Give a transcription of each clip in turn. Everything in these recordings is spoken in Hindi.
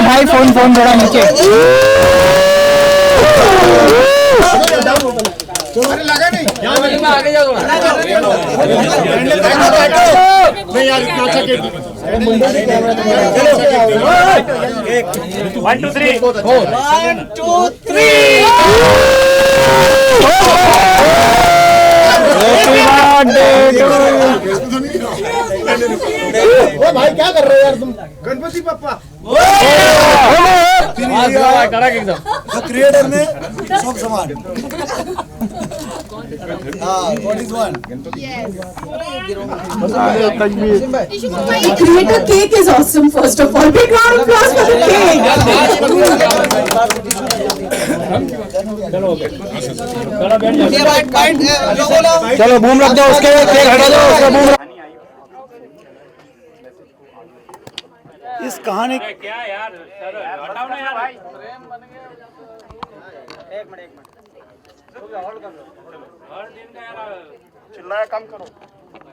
भाई फोन थोड़ा नीचे। लगा नहीं आगे जाओ नहीं यार इतना अच्छा खेल 1 2 3 1 2 3 ओ भाई क्या कर रहे हो यार तुम? गणपति पप्पा कड़क एकदम क्रिएटर ने सब समान। What is one? Creator cake is awesome. First of all, big round of applause for the cake. चलो बूम रख दो, उसके केक हटा दो, उसका बूम। इस कहानी क्या यार सर हटाओ ना यार भाई एक मिनट हर दिन का यार चिल्लाया काम करो।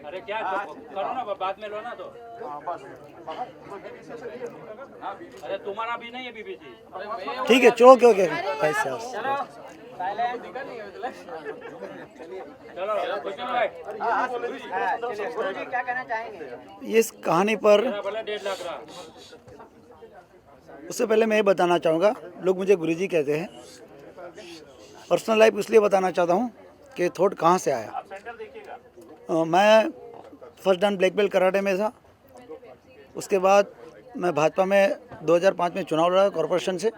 अरे क्या करो ना बाद में लो ना तो अरे तुम्हारा भी नहीं है बीबीसी ठीक है चलो क्यों क्या क्या कहना चाहेंगे इस कहानी पर 1.5 लाख रहा। उससे पहले मैं ये बताना चाहूँगा, लोग मुझे गुरुजी कहते हैं। पर्सनल लाइफ इसलिए बताना चाहता हूँ कि थॉट कहाँ से आया। मैं first done black belt karate में था। उसके बाद मैं भाजपा में 2005 में चुनाव लड़ा कॉरपोरेशन से,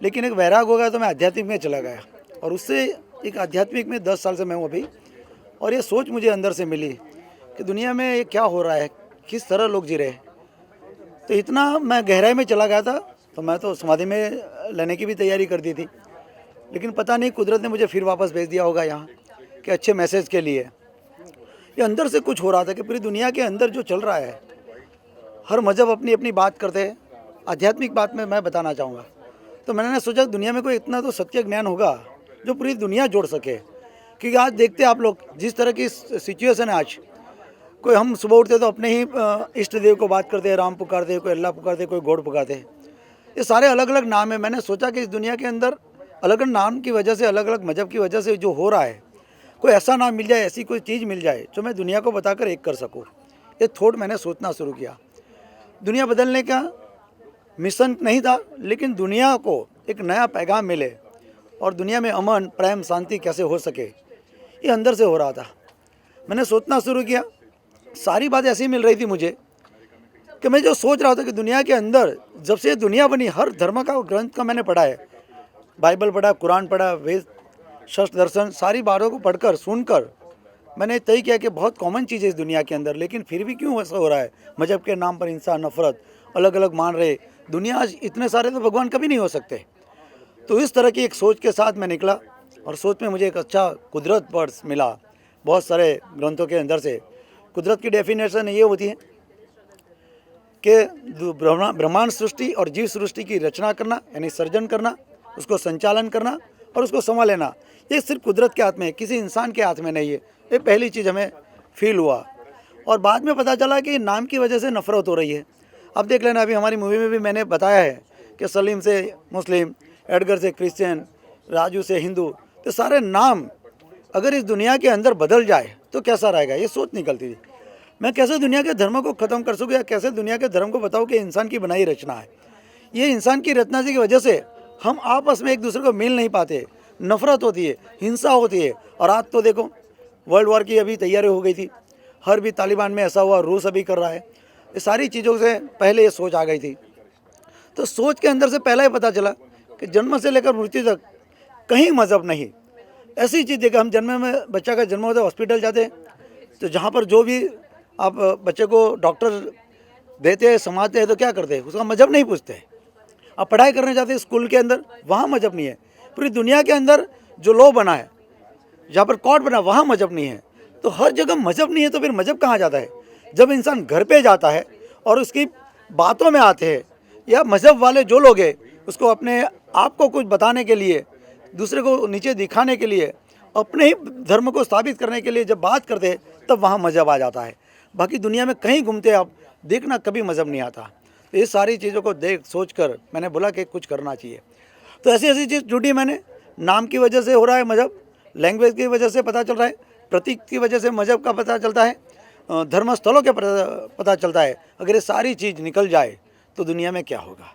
लेकिन एक वैराग हो गया तो मैं आध्यात्मिक में चला गया और उससे एक आध्यात्मिक में 10 साल से मैं हूँ अभी। और ये सोच मुझे अंदर से मिली कि दुनिया में ये क्या हो रहा है, किस तरह लोग जी रहे हैं। तो इतना मैं गहराई में चला गया था, तो मैं तो समाधि में लेने की भी तैयारी कर दी थी, लेकिन पता नहीं कुदरत ने मुझे फिर वापस भेज दिया होगा यहाँ कि अच्छे मैसेज के लिए। ये अंदर से कुछ हो रहा था कि पूरी दुनिया के अंदर जो चल रहा है, हर मज़हब अपनी अपनी बात करते हैं, आध्यात्मिक बात में मैं बताना चाहूँगा। तो मैंने सोचा दुनिया में कोई इतना तो सत्य ज्ञान होगा जो पूरी दुनिया जोड़ सके। क्योंकि आज देखते हैं आप लोग जिस तरह की सिचुएशन है आज, कोई हम सुबह उठते तो अपने ही इष्ट देव को बात करते हैं, राम पुकारते हैं, कोई अल्लाह पुकारते हैं, कोई गॉड पुकारते हैं। ये सारे अलग अलग नाम है। मैंने सोचा कि इस दुनिया के अंदर अलग अलग नाम की वजह से, अलग अलग मजहब की वजह से जो हो रहा है, कोई ऐसा नाम मिल जाए, ऐसी कोई चीज़ मिल जाए जो मैं दुनिया को बताकर एक कर सकूँ। ये थॉट मैंने सोचना शुरू किया। दुनिया बदलने का मिशन नहीं था, लेकिन दुनिया को एक नया पैगाम मिले और दुनिया में अमन, प्रेम, शांति कैसे हो सके, ये अंदर से हो रहा था। मैंने सोचना शुरू किया। सारी बात ऐसी मिल रही थी मुझे कि मैं जो सोच रहा था कि दुनिया के अंदर जब से दुनिया बनी, हर धर्म का ग्रंथ का मैंने पढ़ा है, बाइबल पढ़ा, कुरान पढ़ा, वेद, शास्त्र, दर्शन, सारी बातों को पढ़कर सुनकर मैंने तय किया कि बहुत कॉमन चीज़ है इस दुनिया के अंदर, लेकिन फिर भी क्यों ऐसा हो रहा है। मजहब के नाम पर इंसान नफरत अलग अलग मान रहे। दुनिया आज इतने सारे तो भगवान कभी नहीं हो सकते। तो इस तरह की एक सोच के साथ मैं निकला और सोच में मुझे एक अच्छा कुदरत वर्ड्स मिला बहुत सारे ग्रंथों के अंदर से। कुदरत की डेफिनेशन ये होती है कि ब्रह्मांड सृष्टि और जीव सृष्टि की रचना करना, यानी सर्जन करना, उसको संचालन करना और उसको संभाल लेना, ये सिर्फ कुदरत के हाथ में है, किसी इंसान के हाथ में नहीं है। ये पहली चीज़ हमें फील हुआ। और बाद में पता चला कि नाम की वजह से नफरत हो रही है। अब देख लेना, अभी हमारी मूवी में भी मैंने बताया है कि सलीम से मुस्लिम, एडगर से क्रिश्चियन, राजू से हिंदू, तो सारे नाम अगर इस दुनिया के अंदर बदल जाए तो कैसा रहेगा, ये सोच निकलती थी। मैं कैसे दुनिया के धर्मों को ख़त्म कर सकूँ या कैसे दुनिया के धर्म को बताऊँ कि इंसान की बनाई रचना है। ये इंसान की रचना की वजह से हम आपस में एक दूसरे को मिल नहीं पाते, नफरत होती है, हिंसा होती है। और आज तो देखो वर्ल्ड वॉर की अभी तैयारी हो गई थी, हर भी तालिबान में ऐसा हुआ, रूस अभी कर रहा है। ये सारी चीज़ों से पहले ये सोच आ गई थी। तो सोच के अंदर से पहला ही पता चला कि जन्म से लेकर मृत्यु तक कहीं मज़हब नहीं। ऐसी चीज़ है कि हम जन्म में बच्चा का जन्म होता है, हॉस्पिटल जाते हैं, तो जहाँ पर जो भी आप बच्चे को डॉक्टर देते हैं, समाते हैं, तो क्या करते हैं, उसका मज़हब नहीं पूछते। आप पढ़ाई करने जाते हैं स्कूल के अंदर, वहाँ मज़हब नहीं है। पूरी दुनिया के अंदर जो लॉ बना है, जहाँ पर कोर्ट बना, वहाँ मज़हब नहीं है। तो हर जगह मज़हब नहीं है तो फिर मज़हब कहाँ जाता है। जब इंसान घर पे जाता है और उसकी बातों में आते हैं या मज़हब वाले जो लोग हैं उसको अपने आप को कुछ बताने के लिए, दूसरे को नीचे दिखाने के लिए, अपने ही धर्म को स्थापित करने के लिए जब बात करते हैं तब वहाँ मज़हब आ जाता है। बाकी दुनिया में कहीं घूमते आप देखना कभी मज़हब नहीं आता। तो ये सारी चीज़ों को देख सोच कर मैंने बोला कि कुछ करना चाहिए। तो ऐसी ऐसी चीज़ जुटी मैंने, नाम की वजह से हो रहा है मज़हब, लैंग्वेज की वजह से पता चल रहा है, प्रतीक की वजह से मज़हब का पता चलता है, धर्म स्थलों के पता चलता है। अगर ये सारी चीज़ निकल जाए तो दुनिया में क्या होगा।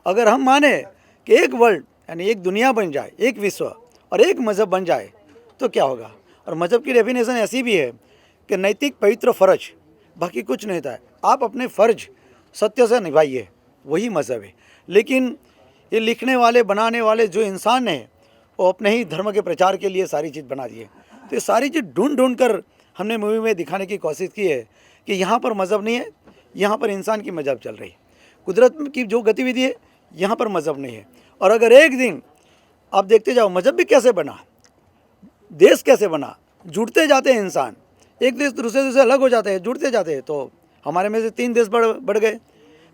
अगर हम माने कि एक वर्ल्ड यानी एक दुनिया बन जाए, एक विश्व और एक मज़हब बन जाए तो क्या होगा। और मज़हब की डेफिनेशन ऐसी भी है कि नैतिक पवित्र फ़र्ज, बाकी कुछ नहीं था। आप अपने फ़र्ज सत्य से निभाइए, वही मज़हब है। लेकिन ये लिखने वाले बनाने वाले जो इंसान हैं वो अपने ही धर्म के प्रचार के लिए सारी चीज़ बना दिए। तो ये सारी चीज़ ढूंढ ढूंढ कर हमने मूवी में दिखाने की कोशिश की है कि यहाँ पर मज़हब नहीं है, यहाँ पर इंसान की मज़हब चल रही है। कुदरत की जो गतिविधि है यहाँ पर मज़हब नहीं है। और अगर एक दिन आप देखते जाओ मज़हब भी कैसे बना, देश कैसे बना, जुड़ते जाते हैं इंसान, एक देश दूसरे देश से अलग हो जाते हैं, जुड़ते जाते हैं। तो हमारे में से 3 देश बढ़ गए।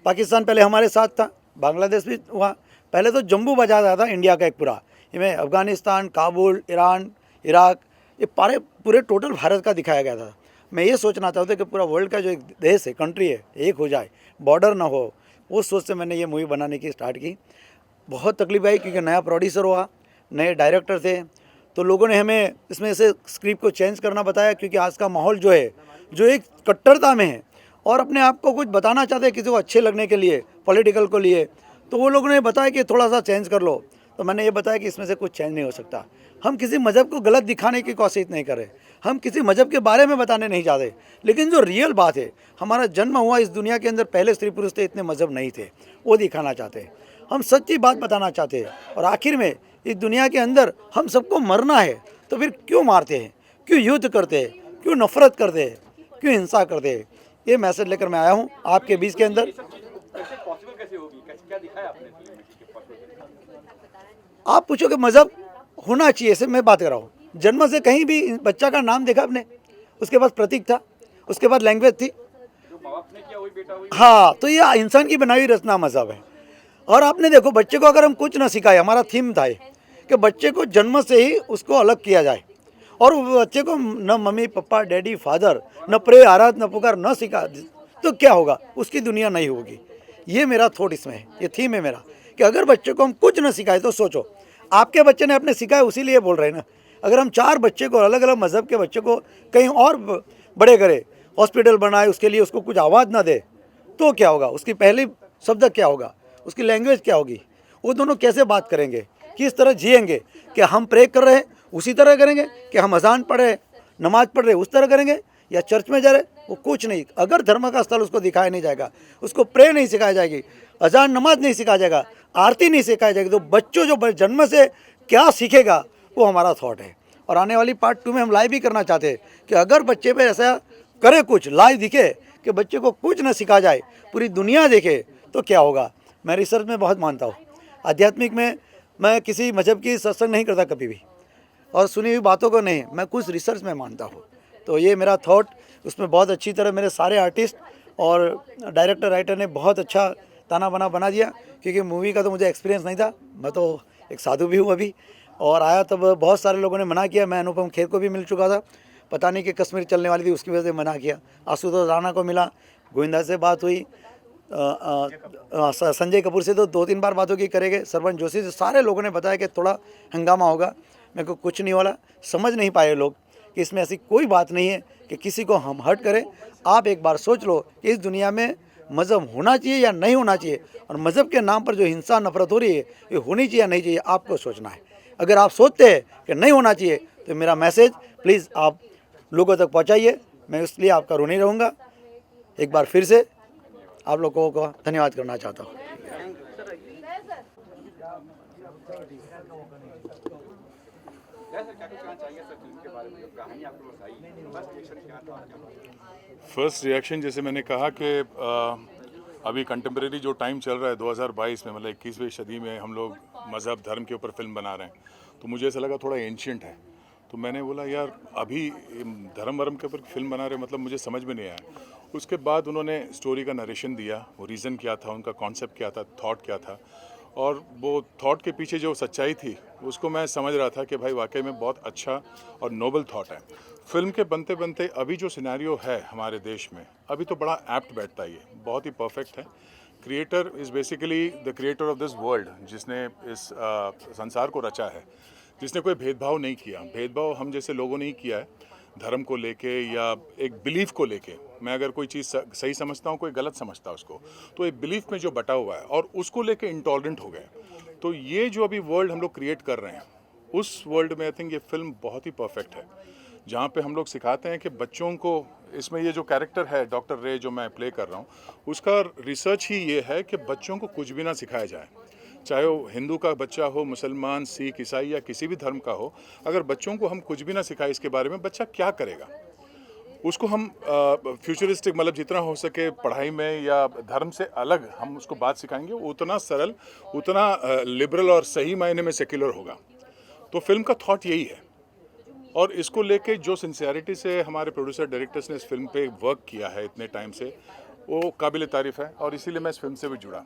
पाकिस्तान पहले हमारे साथ था, बांग्लादेश भी हुआ, पहले तो जम्बू बजा रहा था इंडिया का एक पूरा, इसमें अफ़गानिस्तान, काबुल, ईरान, इराक, ये पूरे टोटल भारत का दिखाया गया था। मैं ये सोचना चाहता हूँ कि पूरा वर्ल्ड का जो एक देश है, कंट्री है, एक हो जाए, बॉर्डर ना हो। वो सोच से मैंने ये मूवी बनाने की स्टार्ट की। बहुत तकलीफ आई क्योंकि नया प्रोड्यूसर हुआ, नए डायरेक्टर थे, तो लोगों ने हमें इसमें से स्क्रिप्ट को चेंज करना बताया क्योंकि आज का माहौल जो है, जो एक कट्टरता में है और अपने आप को कुछ बताना चाहते हैं किसी को अच्छे लगने के लिए, पॉलिटिकल को लिए, तो वो लोगों ने बताया कि थोड़ा सा चेंज कर लो। तो मैंने ये बताया कि इसमें से कुछ चेंज नहीं हो सकता। हम किसी मज़हब को गलत दिखाने की कोशिश नहीं कर रहे, हम किसी मज़हब के बारे में बताने नहीं चाहते, लेकिन जो रियल बात है, हमारा जन्म हुआ इस दुनिया के अंदर, पहले स्त्री पुरुष थे, इतने मज़हब नहीं थे, वो दिखाना चाहते हैं। हम सच्ची बात बताना चाहते हैं। और आखिर में इस दुनिया के अंदर हम सबको मरना है, तो फिर क्यों मारते हैं, क्यों युद्ध करते हैं, क्यों नफरत करते हैं, क्यों हिंसा करते हैं। ये मैसेज लेकर मैं आया हूँ आपके बीच के अंदर। आप पूछो कि मज़हब होना चाहिए, ऐसे मैं बात कर रहा हूँ। जन्म से कहीं भी बच्चा का नाम देखा आपने, उसके पास प्रतीक था, उसके बाद लैंग्वेज थी, हाँ, तो ये इंसान की बनाई हुई रचना मज़हब है। और आपने देखो बच्चे को अगर हम कुछ ना सिखाए, हमारा थीम था कि बच्चे को जन्म से ही उसको अलग किया जाए और बच्चे को न मम्मी पापा डैडी फादर, न प्रे आराध न पुकार न सिखा, तो क्या होगा, उसकी दुनिया नहीं होगी। ये मेरा थॉट इसमें है, ये थीम है मेरा कि अगर बच्चे को हम कुछ ना सिखाए तो सोचो आपके बच्चे ने अपने सिखाया, उसी लिए बोल रहे हैं ना। अगर हम 4 बच्चे को, अलग अलग मज़हब के बच्चे को कहीं और बड़े करें, हॉस्पिटल बनाए, उसके लिए उसको कुछ आवाज़ ना दे, तो क्या होगा, उसकी पहली शब्द क्या होगा, उसकी लैंग्वेज क्या होगी, वो दोनों कैसे बात करेंगे, किस तरह जिएंगे। क्या हम प्रे कर रहे हैं उसी तरह करेंगे, कि हम अजान पढ़ रहे, नमाज़ पढ़ रहे उस तरह करेंगे, या चर्च में जा रहे, वो कुछ नहीं। अगर धर्म का स्थल उसको दिखाया नहीं जाएगा, उसको प्रे नहीं सिखाया जाएगी, अजान नमाज नहीं सिखाया जाएगा, आरती नहीं सिखाई जाएगी, तो बच्चों जो जन्म से क्या सीखेगा, वो हमारा थॉट है। और आने वाली पार्ट 2 में हम लाइव भी करना चाहते हैं कि अगर बच्चे पे ऐसा करे, कुछ लाइव दिखे कि बच्चे को कुछ न सिखा जाए, पूरी दुनिया देखे, तो क्या होगा। मैं रिसर्च में बहुत मानता हूँ, आध्यात्मिक में मैं किसी मज़हब की सत्संग नहीं करता कभी भी, और सुनी हुई बातों को नहीं, मैं कुछ रिसर्च में मानता हूँ। तो ये मेरा थॉट, उसमें बहुत अच्छी तरह मेरे सारे आर्टिस्ट और डायरेक्टर राइटर ने बहुत अच्छा ताना बाना बना दिया, क्योंकि मूवी का तो मुझे एक्सपीरियंस नहीं था, मैं तो एक साधु भी हूँ अभी, और आया तब बहुत सारे लोगों ने मना किया। मैं अनुपम खेर को भी मिल चुका था, पता नहीं कि कश्मीर चलने वाली थी, उसकी वजह से मना किया। आशुतोष राणा को मिला, गोविंदा से बात हुई, संजय कपूर से तो 2-3 बार बात होगी करेंगे, सरवन जोशी से, सारे लोगों ने बताया कि थोड़ा हंगामा होगा। मेरे को कुछ नहीं वाला, समझ नहीं पाए लोग कि इसमें ऐसी कोई बात नहीं है कि किसी को हम हर्ट करें। आप एक बार सोच लो कि इस दुनिया में मज़हब होना चाहिए या नहीं होना चाहिए, और मज़हब के नाम पर जो हिंसा नफरत हो रही है, ये होनी चाहिए या नहीं चाहिए, आपको सोचना है। अगर आप सोचते हैं कि नहीं होना चाहिए, तो मेरा मैसेज प्लीज़ आप लोगों तक पहुँचाइए, मैं इसलिए आपका ऋणी रहूँगा। एक बार फिर से आप लोगों को धन्यवाद करना चाहता हूँ। फर्स्ट रिएक्शन, जैसे मैंने कहा कि अभी कंटेम्प्रेरी जो टाइम चल रहा है 2022 में, मतलब 21वीं सदी में हम लोग मज़हब धर्म के ऊपर फिल्म बना रहे हैं, तो मुझे ऐसा लगा थोड़ा एंशियंट है। तो मैंने बोला यार अभी धर्म वर्म के ऊपर फिल्म बना रहे, मतलब मुझे समझ में नहीं आया। उसके बाद उन्होंने स्टोरी का नरेशन दिया, वो रीज़न क्या था, उनका कॉन्सेप्ट क्या था, थॉट क्या था, और वो थॉट के पीछे जो सच्चाई थी उसको मैं समझ रहा था कि भाई वाकई में बहुत अच्छा और नोबल थॉट है। फिल्म के बनते बनते अभी जो सिनेरियो है हमारे देश में, अभी तो बड़ा एप्ट बैठता है, ये बहुत ही परफेक्ट है। Creator is basically the creator of this world, जिसने इस संसार को रचा है, जिसने कोई भेदभाव नहीं किया। भेदभाव हम जैसे लोगों ने ही किया है, धर्म को लेके या एक बिलीफ को लेके। मैं अगर कोई चीज़ सही समझता हूँ, कोई गलत समझता है उसको, तो एक बिलीफ में जो बटा हुआ है और उसको लेके इंटॉलरेंट हो गए। तो ये जो अभी वर्ल्ड हम लोग क्रिएट कर रहे हैं, उस वर्ल्ड में आई थिंक ये फिल्म बहुत ही परफेक्ट है, जहाँ पे हम लोग सिखाते हैं कि बच्चों को, इसमें ये जो कैरेक्टर है डॉक्टर रे जो मैं प्ले कर रहा हूँ, उसका रिसर्च ही ये है कि बच्चों को कुछ भी ना सिखाया जाए, चाहे वो हिंदू का बच्चा हो, मुसलमान, सिख, ईसाई या किसी भी धर्म का हो। अगर बच्चों को हम कुछ भी ना सिखाए इसके बारे में, बच्चा क्या करेगा? उसको हम फ्यूचरिस्टिक, मतलब जितना हो सके पढ़ाई में या धर्म से अलग हम उसको बात सिखाएंगे, उतना सरल, उतना लिबरल और सही मायने में सेक्युलर होगा। तो फिल्म का थॉट यही है, और इसको लेके जो सिंसियरिटी से हमारे प्रोड्यूसर डायरेक्टर्स ने इस फिल्म पे वर्क किया है इतने टाइम से, वो काबिल तारीफ़ है, और इसीलिए मैं इस फिल्म से भी जुड़ा।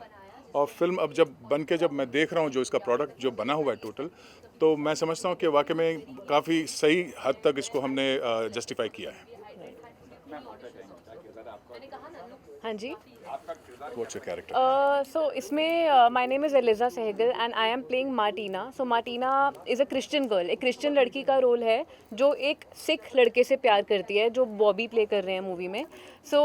और फिल्म अब जब बन के जब मैं देख रहा हूँ जो इसका प्रोडक्ट जो बना हुआ है टोटल, तो मैं समझता हूँ कि वाकई में काफ़ी सही हद तक इसको हमने जस्टिफाई किया है। हाँ जी। What's your character? So इसमें my name is Eliza Sehgal and I am playing Martina. So Martina is a Christian girl. एक क्रिश्चियन लड़की का रोल है जो एक सिख लड़के से प्यार करती है, जो बॉबी प्ले कर रहे हैं मूवी में। So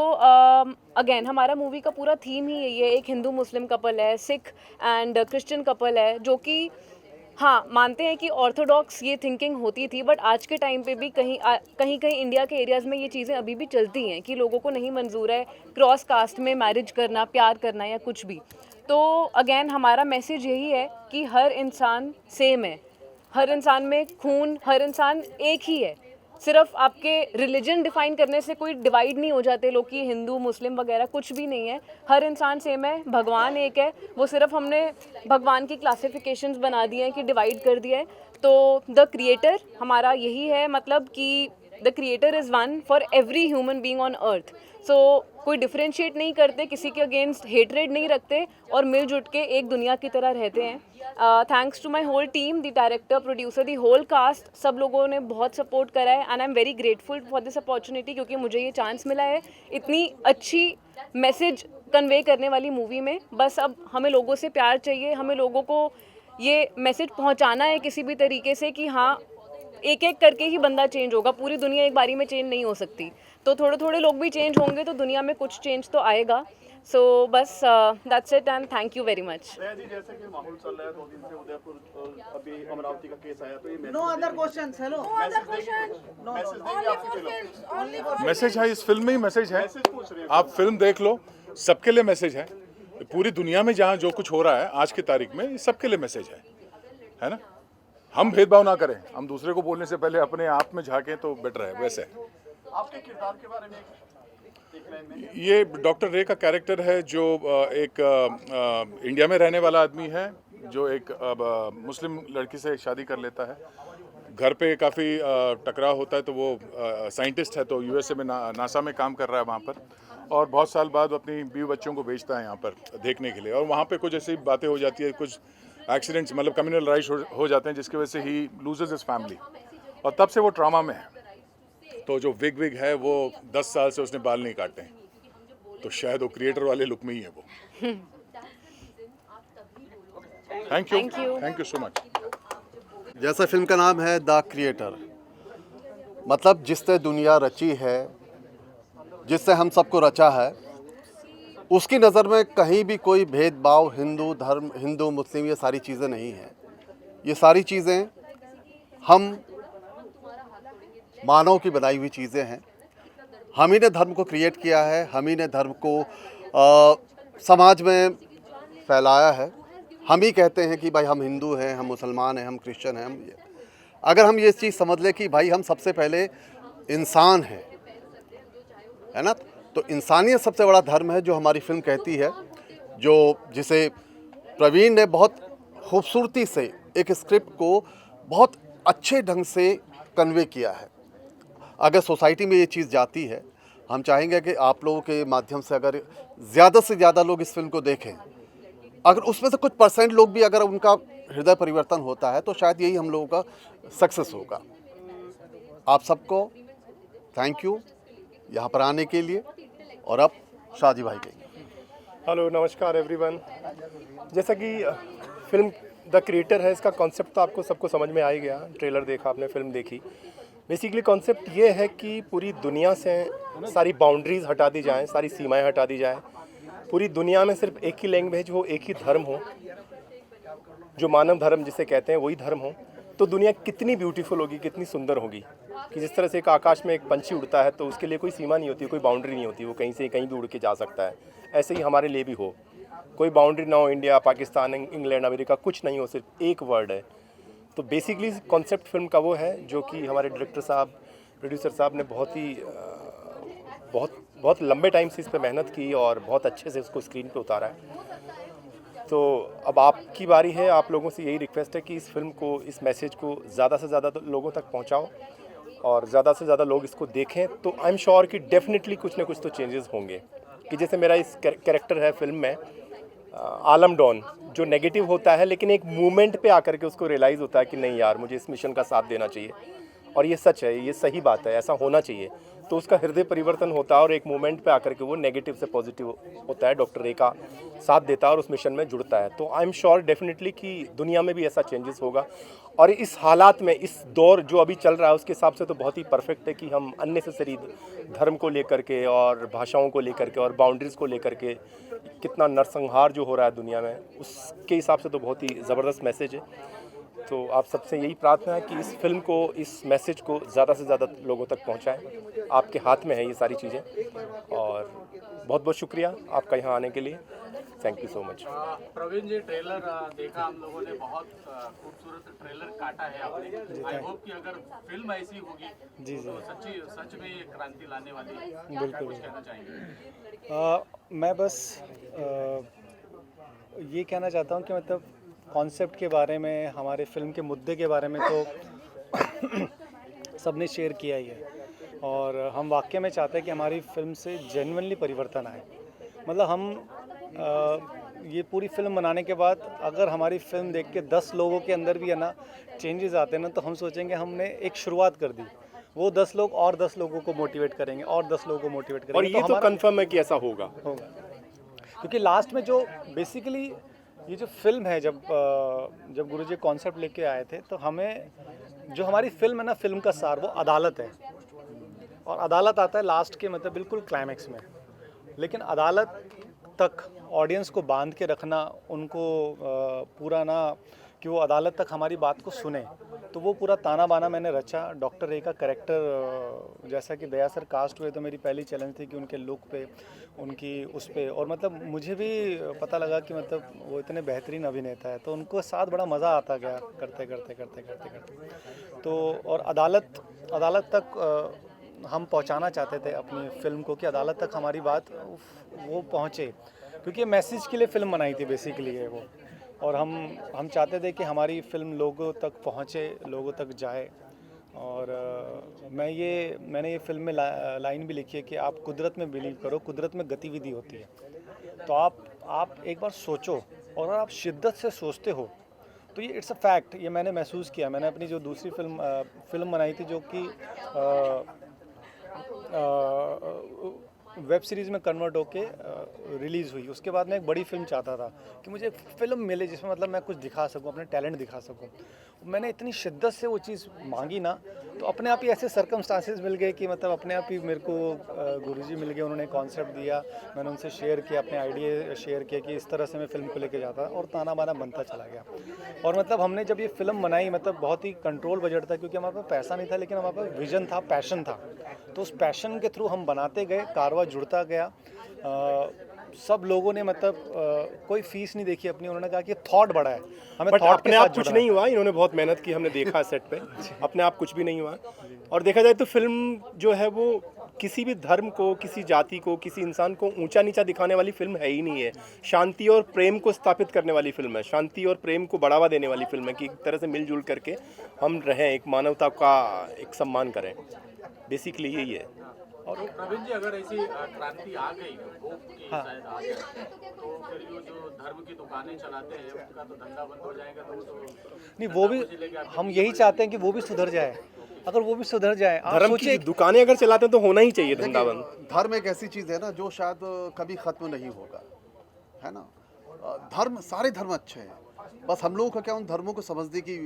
अगेन हमारा मूवी का पूरा थीम ही यही है, एक हिंदू मुस्लिम कपल है, सिख एंड क्रिश्चियन कपल है, जो कि हाँ मानते हैं कि ऑर्थोडॉक्स ये थिंकिंग होती थी, बट आज के टाइम पे भी कहीं इंडिया के एरियाज़ में ये चीज़ें अभी भी चलती हैं कि लोगों को नहीं मंजूर है क्रॉस कास्ट में मैरिज करना, प्यार करना या कुछ भी। तो अगेन हमारा मैसेज यही है कि हर इंसान सेम है, हर इंसान में खून, हर इंसान एक ही है। सिर्फ आपके रिलीजन डिफाइन करने से कोई डिवाइड नहीं हो जाते लोग कि हिंदू मुस्लिम वगैरह, कुछ भी नहीं है। हर इंसान सेम है, भगवान एक है, वो सिर्फ हमने भगवान की क्लासिफिकेशंस बना दिए हैं कि डिवाइड कर दिया है। तो द क्रिएटर हमारा यही है, मतलब कि the creator is one for every human being on earth. So कोई डिफ्रेंशिएट नहीं करते, किसी के अगेंस्ट हेटरेड नहीं रखते और मिलजुल के एक दुनिया की तरह रहते हैं। Thanks to my whole team, the director, producer, the whole cast, सब लोगों ने बहुत सपोर्ट करा है and I am very grateful for this opportunity, क्योंकि मुझे ये चांस मिला है इतनी अच्छी मैसेज कन्वे करने वाली मूवी में। बस अब हमें लोगों से प्यार चाहिए, हमें लोगों को ये मैसेज पहुंचाना है किसी भी तरीके से कि हाँ एक एक करके ही बंदा चेंज होगा, पूरी दुनिया एक बारी में चेंज नहीं हो सकती। तो थोड़े थोड़े लोग भी चेंज होंगे तो दुनिया में कुछ चेंज तो आएगा। सो बस that's it and thank you very much. जी, जैसे कि माहौल चल रहा है 2 दिन से उदयपुर, अभी अमरावती का केस आया, तो ये no other questions, hello message है इस फिल्म में ही, मैसेज है। आप फिल्म देख लो, सबके लिए मैसेज है। पूरी दुनिया में जहाँ जो कुछ हो रहा है आज की तारीख में, सबके लिए मैसेज है ना। हम भेदभाव ना करें, हम दूसरे को बोलने से पहले अपने आप में झांकें तो बेटर है। वैसे आपके किरदार के बारे में एक लाइन में, ये डॉक्टर रे का कैरेक्टर है जो एक इंडिया में रहने वाला आदमी है, जो एक मुस्लिम लड़की से शादी कर लेता है। घर पे काफ़ी टकराव होता है, तो वो साइंटिस्ट है, तो यूएसए में नासा में काम कर रहा है वहाँ पर, और बहुत साल बाद अपनी बीवी बच्चों को भेजता है यहाँ पर देखने के लिए, और वहाँ पे कुछ ऐसी बातें हो जाती है, कुछ एक्सीडेंट्स, मतलब कम्युनल राइट्स हो जाते हैं, जिसकी वजह से ही लूजेस हिज फैमिली, और तब से वो ट्रॉमा में है। तो जो विग है वो 10 साल से उसने बाल नहीं काटे हैं, तो शायद वो क्रिएटर वाले लुक में ही है वो। Thank you so much. जैसा फिल्म का नाम है द क्रिएटर, मतलब जिससे दुनिया रची है, जिससे हम सबको रचा है, उसकी नज़र में कहीं भी कोई भेदभाव, हिंदू धर्म, हिंदू मुस्लिम, ये सारी चीज़ें नहीं हैं। ये सारी चीज़ें हम मानव की बनाई हुई चीज़ें हैं। हम ही ने धर्म को क्रिएट किया है, हम ही ने धर्म को समाज में फैलाया है। हम ही कहते हैं कि भाई हम हिंदू हैं, हम मुसलमान हैं, हम क्रिश्चियन हैं। अगर हम ये चीज़ समझ लें कि भाई हम सबसे पहले इंसान हैं, है ना, तो इंसानियत सबसे बड़ा धर्म है, जो हमारी फिल्म कहती है, जिसे प्रवीण ने बहुत खूबसूरती से एक स्क्रिप्ट को बहुत अच्छे ढंग से कन्वे किया है। अगर सोसाइटी में ये चीज़ जाती है हम चाहेंगे कि आप लोगों के माध्यम से अगर ज़्यादा से ज़्यादा लोग इस फिल्म को देखें, अगर उसमें से कुछ परसेंट लोग भी अगर उनका हृदय परिवर्तन होता है तो शायद यही हम लोगों का सक्सेस होगा। आप सबको थैंक यू यहाँ पर आने के लिए। और अब शादी भाई के हेलो, नमस्कार एवरीवन। जैसा कि फिल्म द क्रिएटर है, इसका कॉन्सेप्ट तो आपको सबको समझ में आ ही गया। ट्रेलर देखा आपने, फिल्म देखी। बेसिकली कॉन्सेप्ट ये है कि पूरी दुनिया से सारी बाउंड्रीज़ हटा दी जाएं, सारी सीमाएं हटा दी जाएं। पूरी दुनिया में सिर्फ एक ही लैंग्वेज हो, एक ही धर्म हो, जो मानव धर्म जिसे कहते हैं वही धर्म हो, तो दुनिया कितनी ब्यूटीफुल होगी, कितनी सुंदर होगी। कि जिस तरह से एक आकाश में एक पंछी उड़ता है तो उसके लिए कोई सीमा नहीं होती, कोई बाउंड्री नहीं होती, वो कहीं से कहीं भी उड़ के जा सकता है। ऐसे ही हमारे लिए भी हो, कोई बाउंड्री ना हो। इंडिया, पाकिस्तान, इंग्लैंड, अमेरिका कुछ नहीं हो, सिर्फ एक वर्ड है। तो बेसिकली कॉन्सेप्ट फिल्म का वो है जो कि हमारे डायरेक्टर साहब, प्रोड्यूसर साहब ने बहुत लंबे टाइम से इस पर मेहनत की और बहुत अच्छे से उसको स्क्रीन पे उतारा है। तो अब आपकी बारी है। आप लोगों से यही रिक्वेस्ट है कि इस फिल्म को, इस मैसेज को ज़्यादा से ज़्यादा लोगों तक पहुंचाओ और ज़्यादा से ज़्यादा लोग इसको देखें। तो आई एम श्योर कि डेफिनेटली कुछ ना कुछ तो चेंजेस होंगे। कि जैसे मेरा इस कैरेक्टर है फिल्म में आलम डॉन, जो नेगेटिव होता है लेकिन एक मूवमेंट पे आकर के उसको रियलाइज़ होता है कि नहीं यार, मुझे इस मिशन का साथ देना चाहिए और ये सच है, ये सही बात है, ऐसा होना चाहिए। तो उसका हृदय परिवर्तन होता है और एक मोमेंट पे आकर के वो नेगेटिव से पॉजिटिव होता है, डॉक्टर रे का साथ देता है और उस मिशन में जुड़ता है। तो आई एम श्योर डेफिनेटली कि दुनिया में भी ऐसा चेंजेस होगा। और इस हालात में, इस दौर जो अभी चल रहा है उसके हिसाब से तो बहुत ही परफेक्ट है कि हम अननेसेसरी धर्म को लेकर के और भाषाओं को लेकर के और बाउंड्रीज़ को लेकर के कितना नरसंहार जो हो रहा है दुनिया में, उसके हिसाब से तो बहुत ही ज़बरदस्त मैसेज है। तो आप सबसे यही प्रार्थना है कि इस फिल्म को, इस मैसेज को ज़्यादा से ज़्यादा लोगों तक पहुंचाएं। आपके हाथ में है ये सारी चीज़ें। और बहुत बहुत शुक्रिया आपका यहाँ आने के लिए। Thank you so much. Praveen ji, trailer देखा हम लोगों ने, बहुत खूबसूरत ट्रेलर काटा है आपने। आई होप कि अगर फिल्म ऐसी होगी तो सच में ये क्रांति लाने वाली है। क्या कुछ कहना चाहेंगे? मैं बस ये कहना चाहता हूँ कि मतलब कॉन्सेप्ट के बारे में, हमारे फिल्म के मुद्दे के बारे में तो सबने शेयर किया ही है। और हम वाकई में चाहते हैं कि हमारी फिल्म से जेन्युइनली परिवर्तन आए। मतलब हम ये पूरी फिल्म बनाने के बाद अगर हमारी फिल्म देख के 10 लोगों के अंदर भी है ना चेंजेस आते हैं ना, तो हम सोचेंगे हमने एक शुरुआत कर दी। वो 10 लोग और 10 लोगों को मोटिवेट करेंगे और 10 लोगों को मोटिवेट करेंगे। और ये तो कंफर्म है कि ऐसा होगा। क्योंकि लास्ट में जो बेसिकली ये जो फिल्म है, जब गुरुजी कॉन्सेप्ट लेके आए थे तो हमें जो हमारी फिल्म है ना, फिल्म का सार वो अदालत है। और अदालत आता है लास्ट के मतलब बिल्कुल क्लाइमैक्स में। लेकिन अदालत तक ऑडियंस को बांध के रखना, उनको पूरा ना कि वो अदालत तक हमारी बात को सुने, तो वो पूरा ताना बाना मैंने रचा। डॉक्टर रे का कैरेक्टर जैसा कि दया सर कास्ट हुए तो मेरी पहली चैलेंज थी कि उनके लुक पे, उनकी उस पे, और मतलब मुझे भी पता लगा कि मतलब वो इतने बेहतरीन अभिनेता है, तो उनको साथ बड़ा मज़ा आता गया करते करते। तो और अदालत तक हम पहुंचाना चाहते थे अपनी फिल्म को, कि अदालत तक हमारी बात वो पहुंचे, क्योंकि मैसेज के लिए फ़िल्म बनाई थी बेसिकली है वो। और हम चाहते थे कि हमारी फिल्म लोगों तक पहुंचे, लोगों तक जाए। और मैंने ये फिल्म में लाइन भी लिखी है कि आप कुदरत में बिलीव करो, कुदरत में गतिविधि होती है। तो आप एक बार सोचो, और अगर आप शिद्दत से सोचते हो तो ये इट्स अ फैक्ट। ये मैंने महसूस किया। मैंने अपनी जो दूसरी फिल्म बनाई थी जो कि वेब सीरीज़ में कन्वर्ट होके रिलीज़ हुई, उसके बाद मैं एक बड़ी फिल्म चाहता था कि मुझे एक फ़िल्म मिले जिसमें मतलब मैं कुछ दिखा सकूं, अपने टैलेंट दिखा सकूं। मैंने इतनी शिद्दत से वो चीज़ मांगी ना, तो अपने आप ही ऐसे सर्कमस्टांसेस मिल गए कि मतलब अपने आप ही मेरे को गुरुजी मिल गए, उन्होंने कॉन्सेप्ट दिया, मैंने उनसे शेयर किया, अपने आइडिया शेयर किया कि इस तरह से मैं फ़िल्म को लेके जाता, और ताना बाना बनता चला गया। और मतलब हमने जब ये फ़िल्म बनाई, मतलब बहुत ही कंट्रोल बजट था, क्योंकि हमारे पास पैसा नहीं था, लेकिन हमारे पास विजन था, पैशन था। तो उस पैशन के थ्रू हम बनाते गए, कारवा जुड़ता गया। सब लोगों ने मतलब कोई फीस नहीं देखी अपनी, उन्होंने कहा कि थॉट बड़ा है, हमें बट थॉट अपने आप कुछ नहीं हुआ। इन्होंने बहुत मेहनत की, हमने देखा सेट पे, अपने आप कुछ भी नहीं हुआ। और देखा जाए तो फिल्म जो है वो किसी भी धर्म को, किसी जाति को, किसी इंसान को ऊंचा नीचा दिखाने वाली फिल्म है ही नहीं है। शांति और प्रेम को स्थापित करने वाली फिल्म है, शांति और प्रेम को बढ़ावा देने वाली फिल्म है कि एक तरह से मिलजुल करके हम रहें, एक मानवता का एक सम्मान करें। बेसिकली यही है। और प्रवीण जी, अगर ऐसी क्रांति आ गई, होप की शायद आ जाए, तो फिर ये जो धर्म की दुकानें चलाते हैं उनका तो धंधा बंद हो जाएगा, तो वो तो नहीं, वो भी हम यही चाहते हैं कि वो भी सुधर जाए। अगर वो भी सुधर जाए, आप धर्म की सोचिए दुकानें अगर चलाते हैं तो होना ही चाहिए धंधा बंद। धर्म एक ऐसी चीज़ है ना जो शायद कभी ख़त्म नहीं होगा, है ना। धर्म, सारे धर्म अच्छे हैं, बस हम लोगों का क्या उन धर्मों को समझने की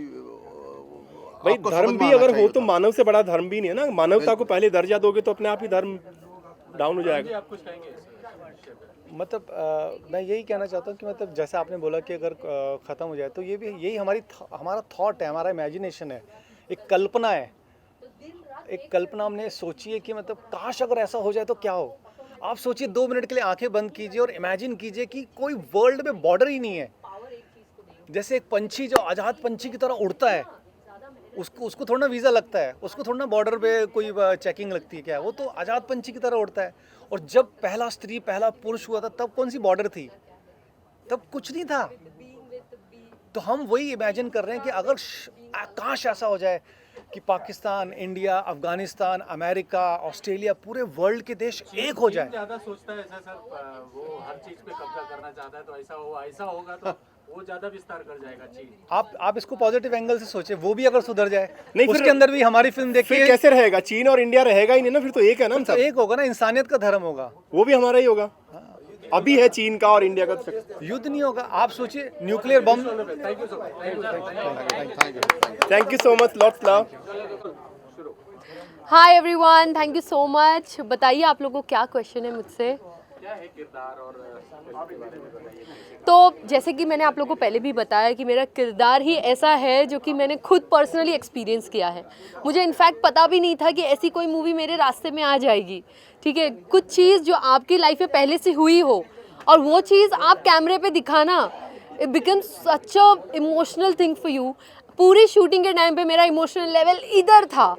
भाई आपको धर्म समझ में भी आना अगर चाहिए हो तो होता। मानव से बड़ा धर्म भी नहीं है ना। मानवता को पहले दर्जा दोगे तो अपने आप ही धर्म डाउन हो जाएगा। आप कुछ कहेंगे इस मतलब मैं यही कहना चाहता हूँ कि मतलब जैसे आपने बोला कि अगर ख़त्म हो जाए, तो ये भी यही हमारा थॉट है, हमारा इमेजिनेशन है, एक कल्पना है। एक कल्पना हमने सोची है कि मतलब काश अगर ऐसा हो जाए तो क्या हो। आप सोचिए, 2 मिनट के लिए आंखें बंद कीजिए और इमेजिन कीजिए कि कोई वर्ल्ड में बॉर्डर ही नहीं है। जैसे एक पंछी जो आज़ाद पंछी की तरह उड़ता है, उसको थोड़ा ना वीज़ा लगता है, उसको थोड़ा ना बॉर्डर पे कोई चेकिंग लगती है क्या, वो तो आज़ाद पंछी की तरह उड़ता है। और जब पहला स्त्री पहला पुरुष हुआ था, तब कौन सी बॉर्डर थी? तब कुछ नहीं था। तो हम वही इमेजिन कर रहे हैं कि अगर काश ऐसा हो जाए कि Pakistan, India, Afghanistan, America, Australia, पूरे वर्ल्ड के देश एक हो जाए। ज्यादा सोचता है ऐसा सर, वो हर चीज पे कब्जा करना चाहता है, तो ऐसा होगा तो वो ज्यादा विस्तार कर जाएगा चीन। आप इसको पॉजिटिव एंगल से सोचे, वो भी अगर सुधर जाए, नहीं, फिर उसके अंदर भी हमारी फिल्म फिर देखिए, कैसे रहेगा? चीन और इंडिया रहेगा ही नहीं ना, फिर तो एक है ना हम तो सब। एक होगा ना, इंसानियत का धर्म होगा, वो भी हमारा ही होगा। अभी है चीन का और इंडिया का, युद्ध नहीं होगा। आप सोचिए, nuclear bomb. Thank you so thank you so much, lots love. Hi everyone, thank you so much. बताइए आप लोगों को क्या क्वेश्चन है मुझसे? क्या है किरदार और फिल्म के बारे में बताइए। तो जैसे कि मैंने आप लोगों को पहले भी बताया कि मेरा किरदार ही ऐसा है जो कि मैंने खुद पर्सनली एक्सपीरियंस किया है। मुझे इनफैक्ट पता भी नहीं था कि ऐसी कोई मूवी मेरे रास्ते में आ जाएगी। ठीक है, कुछ चीज़ जो आपकी लाइफ में पहले से हुई हो और वो चीज़ आप कैमरे पे दिखाना, it becomes such a emotional thing for you. पूरी शूटिंग के टाइम पे मेरा इमोशनल लेवल इधर था,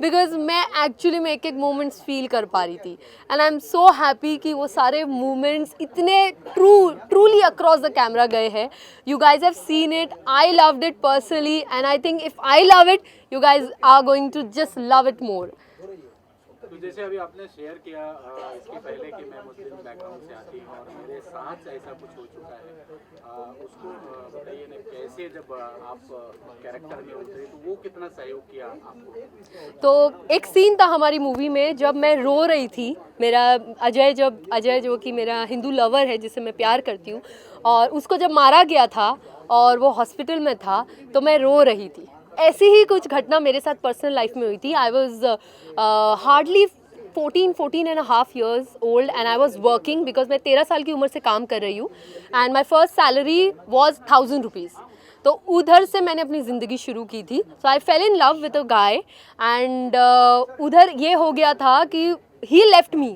बिकॉज मैं एक्चुअली में एक मोमेंट्स फील कर पा रही थी। And I am so happy कि वो सारे मोमेंट्स इतने ट्रूली अक्रॉस द कैमरा गए हैं। You guys have seen it, I loved it personally, and I think if I love it, you guys are going to just love it more. तो जैसे अभी आपने शेयर किया इसके पहले कि मैं मुस्लिम बैकग्राउंड से आती हूँ और मेरे साथ ऐसा कुछ हो चुका है, उसको बताइए ना, कैसे जब आप कैरेक्टर में उतरे तो वो कितना सहयोग किया आपको? तो एक सीन था हमारी मूवी में जब मैं रो रही थी। मेरा अजय जो कि मेरा हिंदू लवर है जिसे मैं प्यार करती हूँ, और उसको जब मारा गया था और वो हॉस्पिटल में था, तो मैं रो रही थी। ऐसी ही कुछ घटना मेरे साथ पर्सनल लाइफ में हुई थी। I was hardly 14 and a half years old and I was working because मैं 13 साल की उम्र से काम कर रही हूँ, and my first salary was 1000 rupees। तो उधर से मैंने अपनी ज़िंदगी शुरू की थी। So I fell in love with a guy, and उधर ये हो गया था कि ही लेफ्ट मी।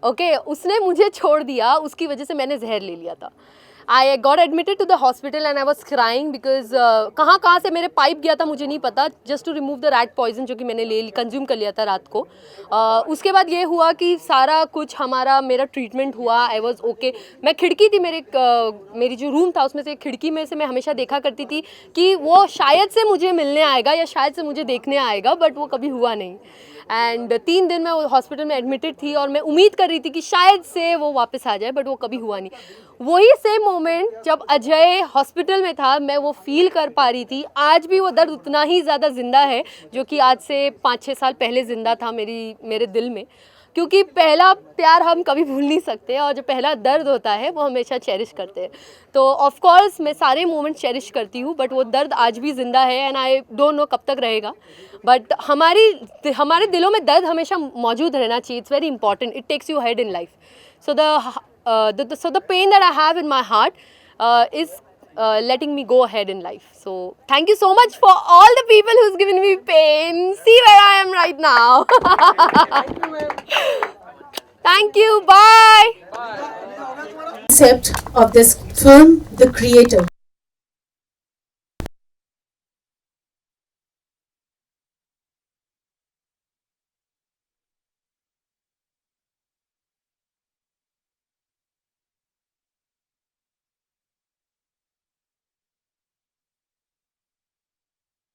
ओके, उसने मुझे छोड़ दिया, उसकी वजह से मैंने जहर ले लिया था। I got admitted to the hospital and I was crying because कहाँ से मेरे पाइप गया था मुझे नहीं पता, just to remove the rat poison जो कि मैंने कंज्यूम कर लिया था रात को। उसके बाद ये हुआ कि सारा कुछ मेरा ट्रीटमेंट हुआ, आई वॉज ओके। मैं खिड़की थी, मेरी जो रूम था उसमें से खिड़की में से मैं हमेशा देखा करती थी कि वो शायद से मुझे मिलने आएगा या शायद से मुझे देखने आएगा, बट वो कभी हुआ नहीं। एंड 3 दिन मैं हॉस्पिटल में एडमिटेड थी और मैं उम्मीद कर रही थी कि शायद से वो वापस आ जाए, बट वो कभी हुआ नहीं। वही सेम मोमेंट जब अजय हॉस्पिटल में था, मैं वो फील कर पा रही थी। आज भी वो दर्द उतना ही ज़्यादा ज़िंदा है जो कि आज से 5-6 साल पहले ज़िंदा था मेरे दिल में, क्योंकि पहला प्यार हम कभी भूल नहीं सकते और जो पहला दर्द होता है वो हमेशा चेरिश करते हैं। तो ऑफ कोर्स मैं सारे मोमेंट चेरिश करती हूँ, बट वो दर्द आज भी ज़िंदा है एंड आई डोंट नो कब तक रहेगा, बट हमारे दिलों में दर्द हमेशा मौजूद रहना चाहिए। It's very important, it takes you head in life. So the pain that I have in my heart is letting me go ahead in life. So thank you so much for all the people who's given me pain. See where I am right now. Thank you. Bye. Concept of this film, the creator.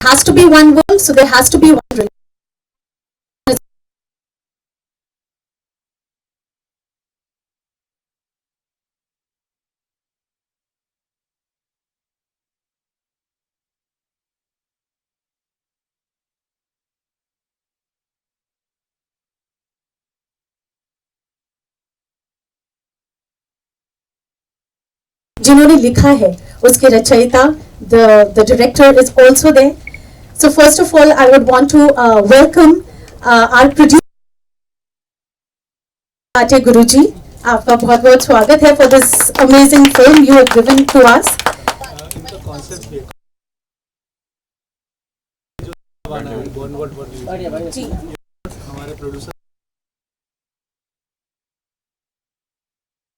Has to be one world, so there has to be one religion. जिन्होंने लिखा है उसके रचयिता the director is also there. So first of all I would want to welcome our producer Ate Guruji. आपका बहुत बहुत स्वागत है for this amazing film you have given to us. जी हमारे प्रोड्यूसर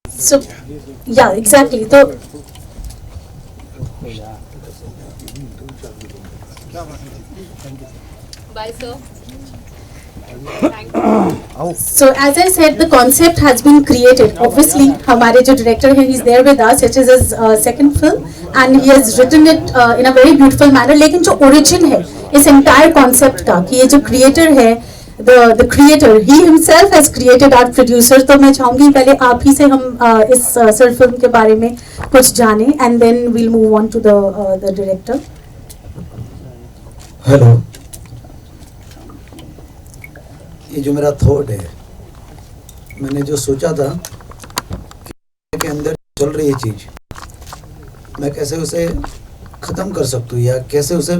so yeah exactly तो Bye, sir. So as I said, the concept has been created. Obviously, हमारे जो director हैं, he's there with us. It is his second film, and he has written it in a very beautiful manner. लेकिन जो origin है इस entire concept का, कि ये जो creator है, the creator, he himself has created our producer. तो मैं चाहूँगी पहले आप ही से हम इस सर फिल्म के बारे में कुछ जानें, and then we'll move on to the director. Hello, ये जो मेरा थॉट है, मैंने जो सोचा था कि अंदर चल रही है चीज़, मैं कैसे उसे ख़त्म कर सकता हूँ या कैसे उसे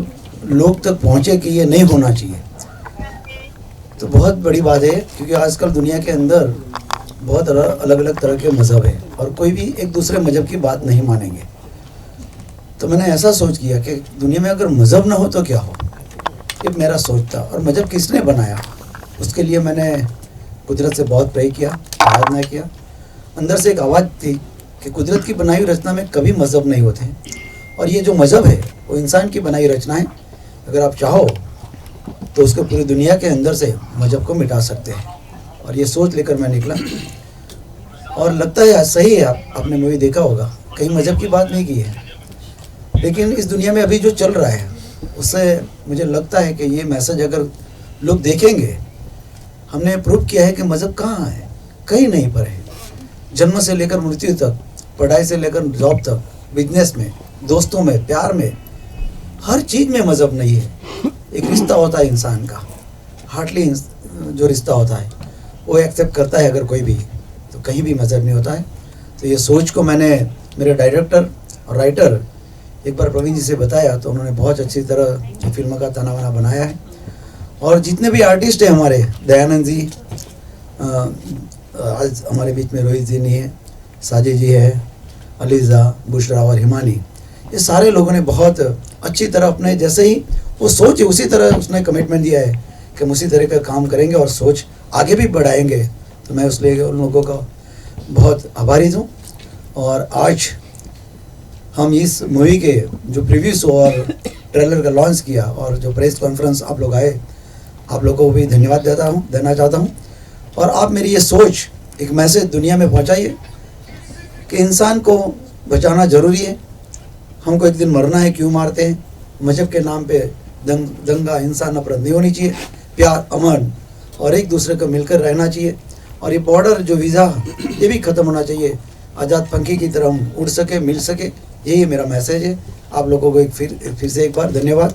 लोग तक पहुँचे कि ये नहीं होना चाहिए। तो बहुत बड़ी बात है, क्योंकि आजकल दुनिया के अंदर बहुत अलग अलग तरह के मज़हब है और कोई भी एक दूसरे मज़हब की बात नहीं मानेंगे। तो मैंने ऐसा सोच किया कि दुनिया में अगर मज़हब ना हो तो क्या हो, ये मेरा सोच था। और मज़हब किसने बनाया, उसके लिए मैंने कुदरत से बहुत प्रे किया, आराधना किया। अंदर से एक आवाज़ थी कि कुदरत की बनाई हुई रचना में कभी मज़हब नहीं होते हैं, और ये जो मज़हब है वो इंसान की बनाई रचना है। अगर आप चाहो तो उसको पूरी दुनिया के अंदर से मज़हब को मिटा सकते हैं। और ये सोच लेकर मैं निकला, और लगता है सही है, आपने मूवी देखा होगा, कहीं मज़हब की बात नहीं की है, लेकिन इस दुनिया में अभी जो चल रहा है उससे मुझे लगता है कि ये मैसेज अगर लोग देखेंगे, हमने प्रूव किया है कि मज़हब कहाँ है, कहीं नहीं पर है। जन्म से लेकर मृत्यु तक, पढ़ाई से लेकर जॉब तक, बिजनेस में, दोस्तों में, प्यार में, हर चीज़ में मज़हब नहीं है। एक रिश्ता होता है इंसान का, हार्टली जो रिश्ता होता है वो एक्सेप्ट करता है अगर कोई भी, तो कहीं भी मज़हब नहीं होता है। तो ये सोच को मैंने मेरे डायरेक्टर और राइटर एक बार प्रवीण जी से बताया, तो उन्होंने बहुत अच्छी तरह फिल्म का तना वना बनाया है। और जितने भी आर्टिस्ट हैं हमारे, दयानंद जी, आज हमारे बीच में रोहित जी नहीं है, साजिद जी है, अलीज़ा, बुशरा और हिमानी, ये सारे लोगों ने बहुत अच्छी तरह अपने जैसे ही वो सोच है उसी तरह उसने कमिटमेंट दिया है कि हम उसी तरह का काम करेंगे और सोच आगे भी बढ़ाएंगे। तो मैं उस लिए उन लोगों का बहुत आभारी हूँ। और आज हम इस मूवी के जो प्रीव्यू शो और ट्रेलर का लॉन्च किया और जो प्रेस कॉन्फ्रेंस आप लोग आए, आप लोगों को भी धन्यवाद देना चाहता हूँ। और आप मेरी ये सोच, एक मैसेज दुनिया में पहुँचाइए कि इंसान को बचाना ज़रूरी है। हमको एक दिन मरना है, क्यों मारते हैं? मज़हब के नाम पे दंगा, हिंसा, नफरत नहीं होनी चाहिए। प्यार, अमन और एक दूसरे को मिलकर रहना चाहिए। और ये बॉर्डर जो वीज़ा, ये भी ख़त्म होना चाहिए। आज़ाद पंखी की तरह हम उड़ सके, मिल सके, यही मेरा मैसेज है। आप लोगों को फिर से एक बार धन्यवाद।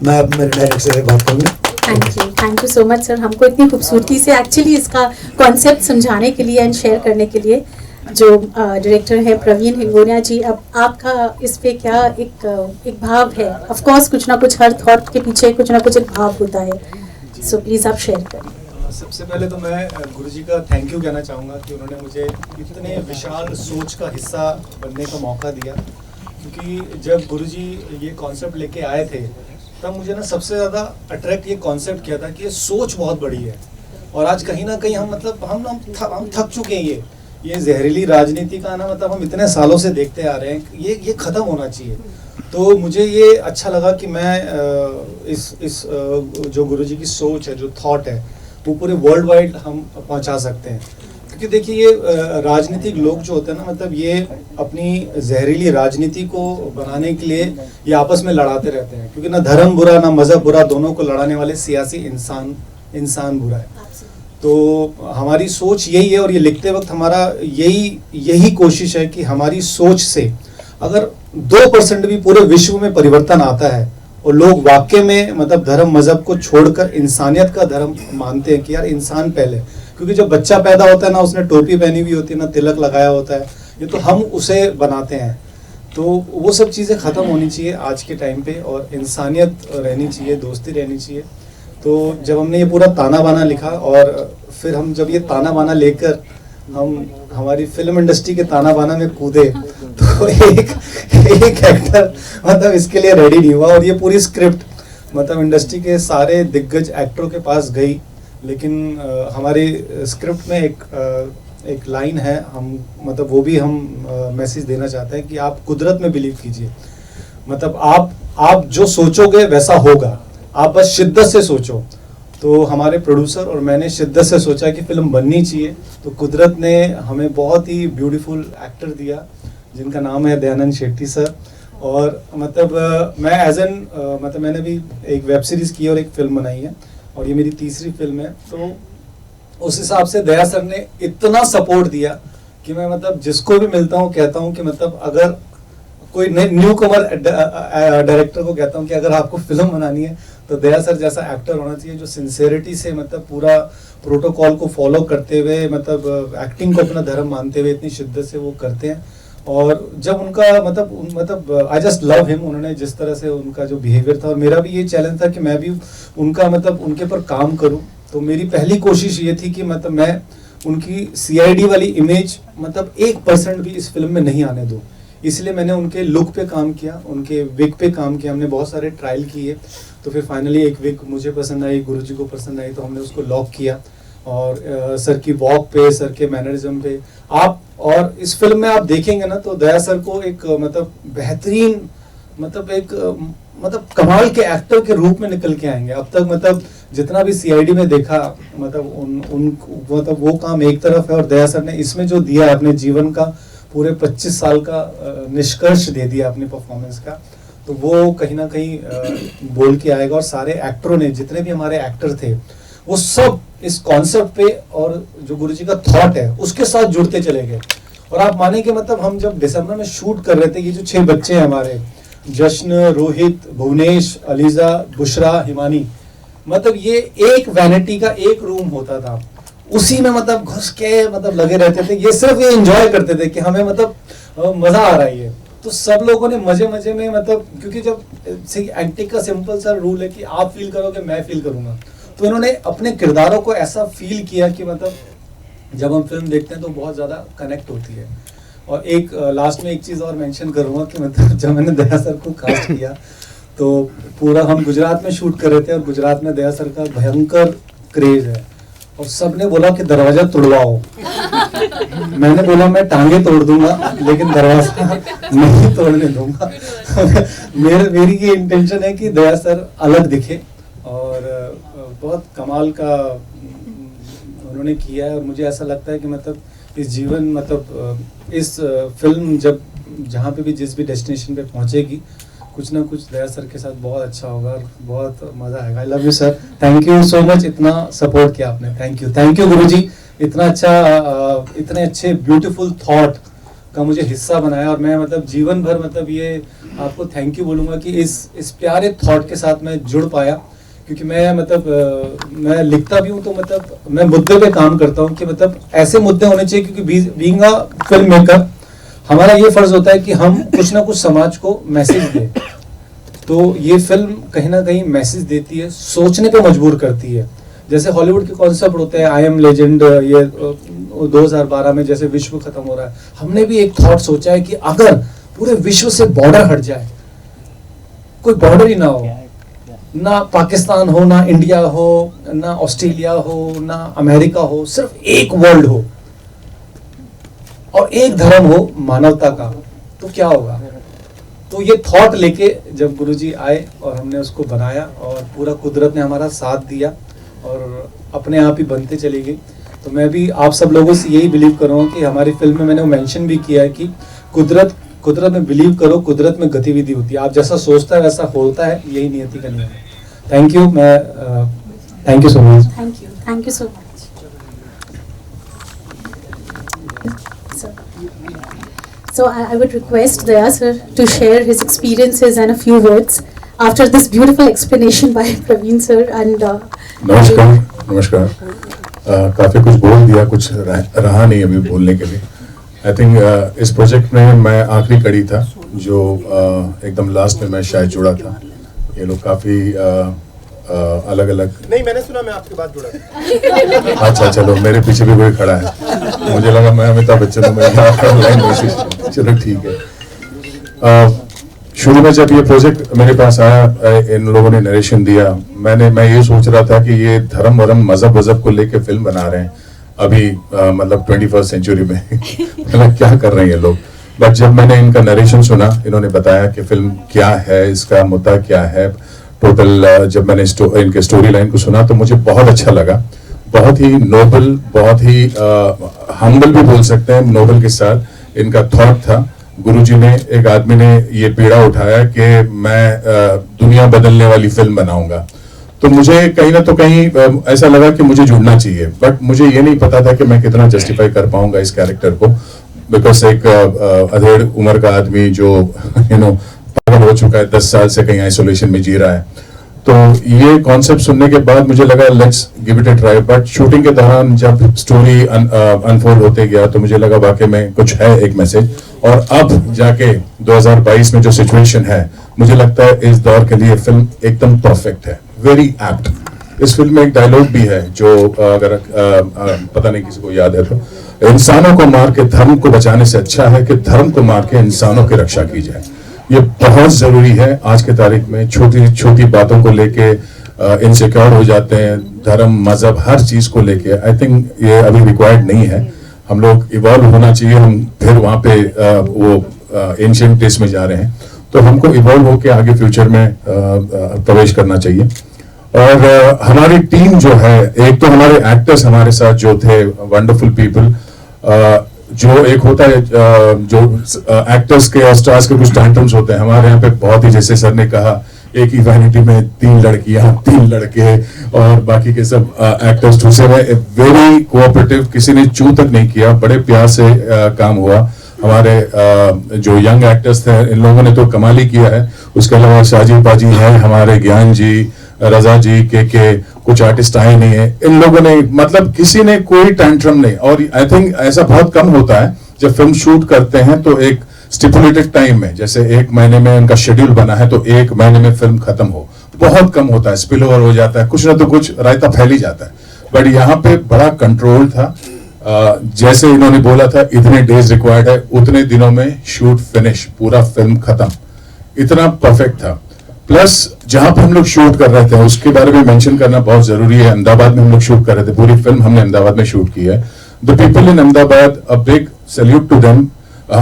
मैं अब मेरे डायरेक्टर से बात करूँगा। Thank you so much sir, हमको इतनी खूबसूरती से एक्चुअली इसका कॉन्सेप्ट समझाने के लिए एंड शेयर करने के लिए। जो डायरेक्टर है प्रवीण हिंगोनिया जी, अब आपका इस पे क्या एक भाव है? ऑफ कोर्स कुछ ना कुछ, हर थॉट के पीछे कुछ ना कुछ एक भाव होता है, सो प्लीज़ आप शेयर करें। सबसे पहले तो मैं गुरुजी का थैंक यू कहना चाहूँगा कि उन्होंने मुझे इतने विशाल सोच का हिस्सा बनने का मौका दिया। क्योंकि जब गुरुजी ये कॉन्सेप्ट लेके आए थे, तब मुझे ना सबसे ज़्यादा अट्रैक्ट ये कॉन्सेप्ट किया था कि ये सोच बहुत बड़ी है। और आज कहीं ना कहीं हम थक चुके हैं। ये जहरीली राजनीति का ना, मतलब हम इतने सालों से देखते आ रहे हैं, ये ख़त्म होना चाहिए। तो मुझे ये अच्छा लगा कि मैं इस जो गुरुजी की सोच है, जो थॉट है, वो पूरे वर्ल्ड वाइड हम पहुंचा सकते हैं। क्योंकि देखिए ये राजनीतिक लोग जो होते हैं ना, मतलब ये अपनी जहरीली राजनीति को बनाने के लिए ये आपस में लड़ाते रहते हैं। क्योंकि ना धर्म बुरा ना मज़हब बुरा, दोनों को लड़ाने वाले सियासी इंसान बुरा है। तो हमारी सोच यही है, और ये लिखते वक्त हमारा यही कोशिश है कि हमारी सोच से अगर 2% भी पूरे विश्व में परिवर्तन आता है और लोग वाकई में मतलब धर्म मज़हब को छोड़कर इंसानियत का धर्म मानते हैं कि यार इंसान पहले। क्योंकि जब बच्चा पैदा होता है ना, उसने टोपी पहनी हुई होती है ना, तिलक लगाया होता है, ये तो हम उसे बनाते हैं। तो वो सब चीज़ें ख़त्म होनी चाहिए आज के टाइम पे, और इंसानियत रहनी चाहिए, दोस्ती रहनी चाहिए। तो जब हमने ये पूरा ताना बाना लिखा, और फिर हम जब ये ताना बाना लेकर हम हमारी फिल्म इंडस्ट्री के ताना बाना में कूदे, तो एक एक्टर मतलब इसके लिए रेडी नहीं हुआ। और ये पूरी स्क्रिप्ट मतलब इंडस्ट्री के सारे दिग्गज एक्टरों के पास गई, लेकिन हमारी स्क्रिप्ट में एक लाइन है, हम मतलब वो भी हम मैसेज देना चाहते हैं कि आप कुदरत में बिलीव कीजिए। मतलब आप जो सोचोगे वैसा होगा, आप बस शिद्दत से सोचो। तो हमारे प्रोड्यूसर और मैंने शिद्दत से सोचा कि फिल्म बननी चाहिए, तो कुदरत ने हमें बहुत ही ब्यूटीफुल एक्टर दिया जिनका नाम है दयानंद शेट्टी सर। और मतलब मैं एज एन मतलब मैंने भी एक वेब सीरीज़ की है और एक फिल्म बनाई है, और ये मेरी तीसरी फिल्म है। तो उस हिसाब से दया सर ने इतना सपोर्ट दिया कि मैं मतलब जिसको भी मिलता हूँ कहता हूँ कि मतलब अगर कोई न्यू कमर डायरेक्टर को कहता हूँ कि अगर आपको फिल्म बनानी है तो दया सर जैसा एक्टर होना चाहिए, जो सिंसेरिटी से मतलब पूरा प्रोटोकॉल को फॉलो करते हुए मतलब एक्टिंग को अपना धर्म मानते हुए इतनी शिद्दत से वो करते हैं। और जब उनका मतलब आई जस्ट लव हिम, उन्होंने जिस तरह से उनका जो बिहेवियर था, और मेरा भी ये चैलेंज था कि मैं भी उनका मतलब उनके पर काम करूं। तो मेरी पहली कोशिश ये थी कि मतलब मैं उनकी सीआईडी वाली इमेज मतलब 1% भी इस फिल्म में नहीं आने दूं। इसलिए मैंने उनके लुक पे काम किया, उनके विग पे काम किया, हमने बहुत सारे ट्रायल किए। तो फिर फाइनली एक विग मुझे पसंद आई, गुरुजी को पसंद आई, तो हमने उसको लॉक किया। और सर की वॉक पे, सर के मैनरिज्म पे आप, और इस फिल्म में आप देखेंगे ना तो दया सर को एक मतलब बेहतरीन मतलब एक मतलब कमाल के एक्टर के रूप में निकल के आएंगे। अब तक मतलब जितना भी सीआईडी में देखा मतलब मतलब वो काम एक तरफ है, और दया सर ने इसमें जो दिया अपने जीवन का पूरे 25 साल का निष्कर्ष दे दिया अपनी परफॉर्मेंस का, तो वो कहीं ना कहीं बोल के आएगा। और सारे एक्टरों ने, जितने भी हमारे एक्टर थे, वो सब इस कॉन्सेप्ट पे और जो गुरुजी का थॉट है उसके साथ जुड़ते चले गए। और आप माने कि मतलब हम जब दिसंबर में शूट कर रहे थे, ये जो 6 बच्चे हैं हमारे, जश्न, रोहित, भुवनेश, अलीजा, बुशरा, हिमानी, मतलब ये एक वैनिटी का एक रूम होता था, उसी में मतलब घुस के मतलब लगे रहते थे। ये सिर्फ ये एंजॉय करते थे कि हमें मतलब मजा आ रहा है। तो सब लोगों ने मजे में मतलब, क्योंकि जब एक्टिंग का सिंपल सा रूल है कि आप फील करोगे मैं फील करूंगा, तो इन्होंने अपने किरदारों को ऐसा फील किया कि मतलब जब हम फिल्म देखते हैं तो बहुत ज़्यादा कनेक्ट होती है। और एक लास्ट में एक चीज़ और मेंशन करूँगा कि मतलब जब मैंने दया सर को कास्ट किया तो पूरा हम गुजरात में शूट कर रहे थे, और गुजरात में दया सर का भयंकर क्रेज है, और सबने बोला कि दरवाजा तोड़वाओ। मैंने बोला मैं टांगे तोड़ दूंगा लेकिन दरवाजा नहीं तोड़ने दूंगा। मेरी ये इंटेंशन है कि दया सर अलग दिखे, और बहुत कमाल का उन्होंने किया है। और मुझे ऐसा लगता है कि मतलब इस जीवन मतलब इस फिल्म जब जहाँ पे भी जिस भी डेस्टिनेशन पे पहुँचेगी, कुछ ना कुछ दया सर के साथ बहुत अच्छा होगा और बहुत मज़ा आएगा। I love you sir, thank you so much, इतना सपोर्ट किया आपने, थैंक यू गुरुजी, इतना अच्छा इतने अच्छे ब्यूटीफुल थॉट का मुझे हिस्सा बनाया। और मैं मतलब जीवन भर मतलब ये आपको थैंक यू बोलूँगा कि इस प्यारे थॉट के साथ मैं जुड़ पाया, क्योंकि मैं मतलब मैं लिखता भी हूँ तो मतलब मैं मुद्दे पे काम करता हूँ कि मतलब ऐसे मुद्दे होने चाहिए, क्योंकि बीइंग अ फिल्म मेकर हमारा ये फर्ज होता है कि हम कुछ ना कुछ समाज को मैसेज दें। तो ये फिल्म कहीं ना कहीं मैसेज देती है, सोचने पे मजबूर करती है। जैसे हॉलीवुड के कॉन्सेप्ट होते हैं, आई एम लेजेंड, ये 2012 में जैसे विश्व खत्म हो रहा है, हमने भी एक थॉट सोचा है कि अगर पूरे विश्व से बॉर्डर हट जाए, कोई बॉर्डर ही ना हो, ना पाकिस्तान हो, ना इंडिया हो, ना ऑस्ट्रेलिया हो, ना अमेरिका हो, सिर्फ एक वर्ल्ड हो और एक धर्म हो मानवता का, तो क्या होगा। तो ये थॉट लेके जब गुरुजी आए और हमने उसको बनाया, और पूरा कुदरत ने हमारा साथ दिया और अपने आप ही बनते चली गई। तो मैं भी आप सब लोगों से यही बिलीव कर रहा हूँ कि हमारी फिल्म में मैंने मेंशन भी किया है कि कुदरत में बिलीव करो, कुदरत में गतिविधि होती है, आप जैसा सोचता है वैसा होता है, यही नियति का नियम है। थैंक यू, मैं thank you so much. Thank you so much. So I would request Daya sir to share his experiences and a few words after this beautiful explanation by Praveen sir and नमस्कार। काफ़ी कुछ बोल दिया, कुछ रहा नहीं अभी बोलने के लिए। आई थिंक इस प्रोजेक्ट में मैं आखिरी कड़ी था जो एकदम लास्ट में मैं शायद जुड़ा था। ये लोग काफ़ी अलग अलग। नहीं, मैंने सुना मैं आपके बाद जुड़ा। अच्छा चलो, मेरे पीछे भी कोई खड़ा है, मुझे लगा मैं अमिताभ बच्चन हूँ, मैं लाइन कोशिश। चलो ठीक है। शुरू में जब ये प्रोजेक्ट मेरे पास आया, इन लोगों ने नरेशन दिया, मैं ये सोच रहा था कि ये धर्म वरम मजहब वजहब को लेके फिल्म बना रहे हैं अभी, मतलब 21st सेंचुरी में मतलब क्या कर रहे हैं ये लोग। बट जब मैंने इनका नरेशन सुना, इन्होंने बताया कि फिल्म क्या है, इसका मुद्दा क्या है टोटल, जब मैंने इनके स्टोरी लाइन को सुना तो मुझे बहुत अच्छा लगा। बहुत ही नोबल, बहुत ही हम्बल भी बोल सकते हैं, नोबल के साथ इनका थॉट था। गुरुजी ने, एक आदमी ने ये पीड़ा उठाया कि मैं दुनिया बदलने वाली फिल्म बनाऊंगा, तो मुझे कहीं ना तो कहीं ऐसा लगा कि मुझे जुड़ना चाहिए। बट मुझे ये नहीं पता था कि मैं कितना जस्टिफाई कर पाऊंगा इस कैरेक्टर को, बिकॉज एक अधेड़ उम्र का आदमी जो पागल हो चुका है, 10 साल से कहीं आइसोलेशन में जी रहा है, तो ये कॉन्सेप्ट सुनने के बाद मुझे लगा let's give it a try. But shooting के दौरान जब स्टोरी अनफोल्ड होते गया तो मुझे लगा वाकई में कुछ है एक मैसेज। और अब जाके 2022 में जो सिचुएशन है, मुझे लगता है इस दौर के लिए फिल्म एकदम परफेक्ट है, वेरी एप्ट। इस फिल्म में एक डायलॉग भी है जो अगर पता नहीं किसी को याद है तो, इंसानों को मार के धर्म को बचाने से अच्छा है कि धर्म को मार के इंसानों की रक्षा की जाए। ये बहुत जरूरी है आज के तारीख में। छोटी छोटी बातों को लेके इनसिक्योर हो जाते हैं, धर्म मजहब हर चीज को लेके। आई थिंक ये अभी रिक्वायर्ड नहीं है, हम लोग इवॉल्व होना चाहिए। हम फिर वहाँ पे वो एंशिएंट डेज में जा रहे हैं, तो हमको इवॉल्व होके आगे फ्यूचर में प्रवेश करना चाहिए। और हमारी टीम जो है, एक तो हमारे एक्टर्स हमारे साथ जो थे, वंडरफुल पीपल। जो एक होता है जो एक्टर्स के और स्टार्स के कुछ टैंट्रम्स होते हैं, हमारे यहाँ पे बहुत ही, जैसे सर ने कहा, एक ही वैनिटी में 3 लड़कियां 3 लड़के और बाकी के सब एक्टर्स दूसरे में वेरी कोऑपरेटिव, किसी ने चू तक नहीं किया, बड़े प्यार से काम हुआ। हमारे जो यंग एक्टर्स थे, इन लोगों ने तो कमाल ही किया है। उसके अलावा शाहजी पाजी है, हमारे ज्ञान जी, रजा जी के कुछ आर्टिस्ट आए नहीं है। इन लोगों ने, मतलब किसी ने कोई टैंट्रम नहीं। और आई थिंक ऐसा बहुत कम होता है जब फिल्म शूट करते हैं तो एक स्टिपुलेटेड टाइम में, जैसे 1 महीने में उनका शेड्यूल बना है तो 1 महीने में फिल्म खत्म हो, बहुत कम होता है। स्पिल ओवर हो जाता है, कुछ ना तो कुछ रायता फैल ही जाता है। बट यहाँ पे बड़ा कंट्रोल था। जैसे इन्होंने बोला था इतने डेज रिक्वायर्ड है, उतने दिनों में शूट फिनिश, पूरा फिल्म खत्म, इतना परफेक्ट था। प्लस जहां पे हम लोग शूट कर रहे थे उसके बारे में मेंशन करना बहुत जरूरी है। अहमदाबाद में हम लोग शूट कर रहे थे, पूरी फिल्म हमने अहमदाबाद में शूट की है। The people in Ahmedabad, a big salute to them.